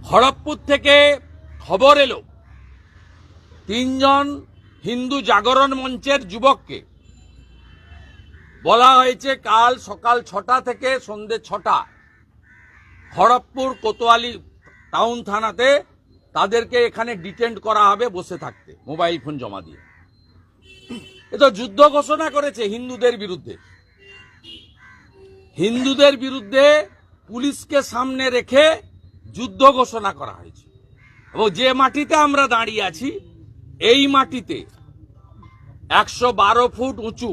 খড়গপুর থেকে খবর এলো 3 জন হিন্দু জাগরণ মঞ্চের যুবককে বলা হয়েছে কাল সকাল 6টা থেকে সন্ধ্যে 6টা খড়গপুর কোতোয়ালি টাউন থানাতে তাদেরকে এখানে ডিটেন্ড করা হবে বসে থাকতে, মোবাইল ফোন জমা দিয়ে। এ তো যুদ্ধ ঘোষণা করেছে হিন্দুদের বিরুদ্ধে। হিন্দুদের বিরুদ্ধে পুলিশকে সামনে রেখে যুদ্ধ ঘোষণা করা হয়েছে। এবং যে মাটিতে আমরা দাঁড়িয়ে আছি এই মাটিতে 112 ফুট উঁচু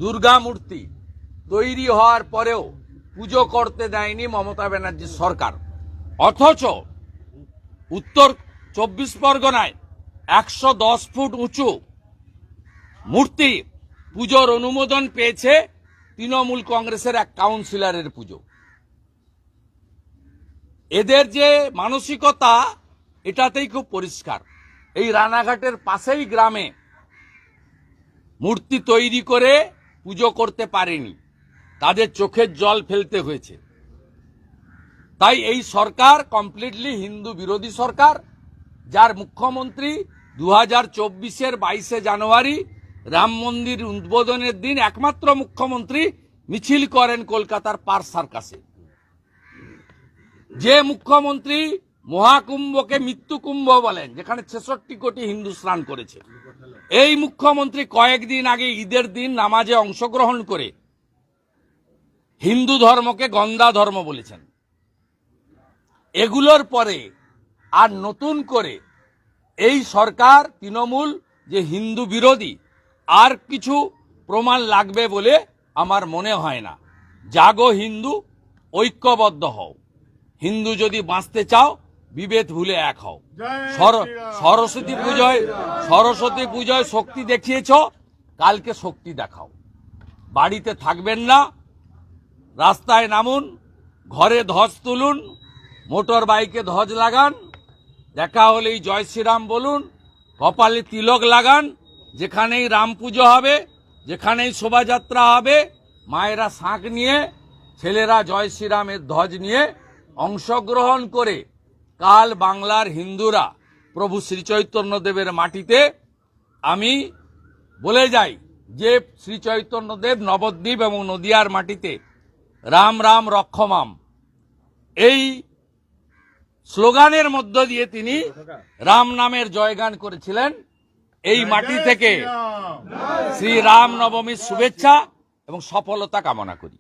দুর্গা মূর্তি তৈরি হওয়ার পরেও পুজো করতে দেয়নি মমতা ব্যানার্জির সরকার। অথচ উত্তর 24 পরগনায় 110 ফুট উঁচু মূর্তি পুজোর অনুমোদন পেয়েছে তৃণমূল কংগ্রেসের এক কাউন্সিলরের পুজো। এদের যে মানসিকতা এটাতেই খুব পরিষ্কার। এই রানাঘাটের পাশেই গ্রামে মূর্তি তৈরি করে পুজো করতে পারেনি, তাদের চোখের জল ফেলতে হয়েছে। তাই এই সরকার কমপ্লিটলি হিন্দু বিরোধী সরকার, যার মুখ্যমন্ত্রী 2024-এর 22শে জানুয়ারি রাম মন্দির উদ্বোধনের দিন একমাত্র মুখ্যমন্ত্রী মিছিল করেন কলকাতার পার্ক সার্কাসে। যে মুখ্যমন্ত্রী মহাকুম্ভকে মৃত্যুকুম্ভ বলেন, যেখানে 66 কোটি হিন্দু স্নান করেছে, এই মুখ্যমন্ত্রী কয়েকদিন আগে ঈদের দিন নামাজে অংশগ্রহণ করে হিন্দু ধর্মকে গন্দা ধর্ম বলেছেন। এগুলোর পরে আর নতুন করে এই সরকার তৃণমূল যে হিন্দু বিরোধী আর কিছু প্রমাণ লাগবে বলে আমার মনে হয় না। জাগো হিন্দু, ঐক্যবদ্ধ হও। হিন্দু যদি বাঁচতে চাও বিভেদ ভুলে এক হও। সরস্বতী পূজায় শক্তি দেখিয়েছ, কালকে শক্তি দেখাও। বাড়িতে থাকবেন না, রাস্তায় নামুন, ঘরে ধ্বজ তুলুন, মোটর বাইকে ধ্বজ লাগান, দেখা হলেই জয় শ্রীরাম বলুন, কপালে তিলক লাগান। যেখানেই রাম পুজো হবে, যেখানেই শোভাযাত্রা হবে, মায়েরা শাঁখ নিয়ে, ছেলেরা জয় শ্রীরামের ধ্বজ নিয়ে অংশগ্রহণ করে কাল বাংলার হিন্দুরা প্রভু শ্রীচৈতন্যদেবের মাটিতে, আমি বলে যাই যে শ্রীচৈতন্যদেব নবদ্বীপ এবং নদিয়ার মাটিতে রাম রাম রক্ষমাম এই স্লোগানের মধ্য দিয়ে তিনি রাম নামের জয়গান করেছিলেন। এই মাটি থেকে শ্রী রাম নবমীর শুভেচ্ছা এবং সফলতা কামনা করি।